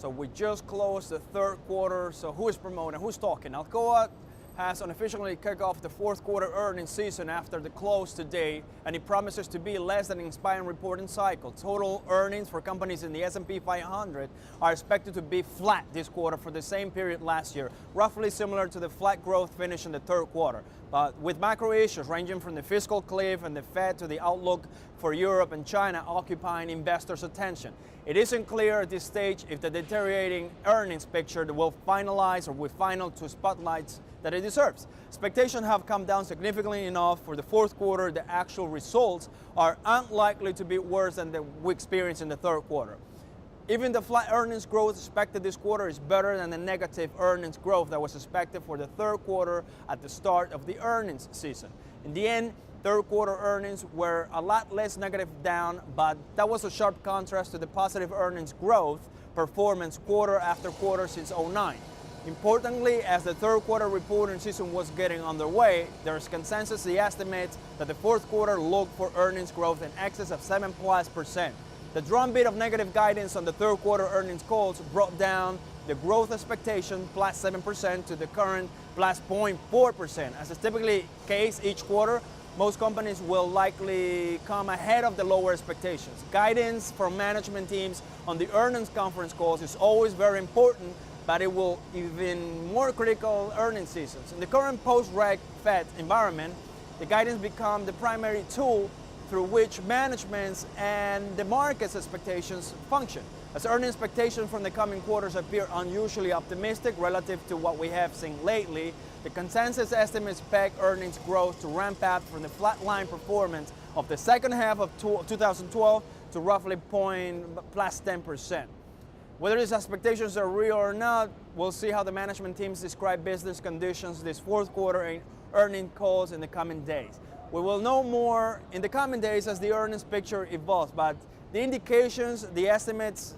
So we just closed the third quarter, so who is promoting, who's talking? Alcoa has unofficially kicked off the fourth quarter earnings season after the close today, and it promises to be less than an expiring reporting cycle. Total earnings for companies in the S&P 500 are expected to be flat this quarter for the same period last year, roughly similar to the flat growth finish in the third quarter. But with macro issues ranging from the fiscal cliff and the Fed to the outlook for Europe and China occupying investors' attention, it isn't clear at this stage if the deteriorating earnings picture will finalize or will final to spotlights that it deserves. Expectations have come down significantly enough for the fourth quarter. The actual results are unlikely to be worse than we experienced in the third quarter. Even the flat earnings growth expected this quarter is better than the negative earnings growth that was expected for the third quarter at the start of the earnings season. In the end, third quarter earnings were a lot less negative down, but that was a sharp contrast to the positive earnings growth performance quarter after quarter since 2009. Importantly, as the third quarter reporting season was getting underway, there is consensus the estimates that the fourth quarter looked for earnings growth in excess of 7+%. The drumbeat of negative guidance on the third quarter earnings calls brought down the growth expectation +7% to the current +0.4%. As is typically the case each quarter, most companies will likely come ahead of the lower expectations. Guidance from management teams on the earnings conference calls is always very important, but it will even more critical earnings seasons. In the current post-reg Fed environment, the guidance becomes the primary tool through which management's and the market's expectations function. As earnings expectations from the coming quarters appear unusually optimistic relative to what we have seen lately, the consensus estimates peg earnings growth to ramp up from the flatline performance of the second half of 2012 to roughly +10%. Whether these expectations are real or not, we'll see how the management teams describe business conditions this fourth quarter in earnings calls in the coming days. We will know more in the coming days as the earnings picture evolves, but the indications, the estimates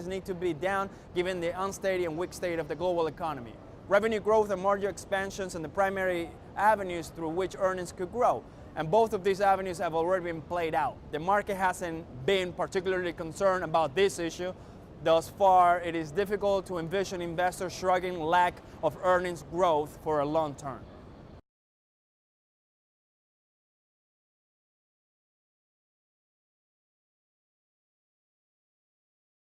need to be down given the unsteady and weak state of the global economy. Revenue growth and margin expansions are the primary avenues through which earnings could grow, and both of these avenues have already been played out. The market hasn't been particularly concerned about this issue. Thus far, it is difficult to envision investors shrugging lack of earnings growth for a long term.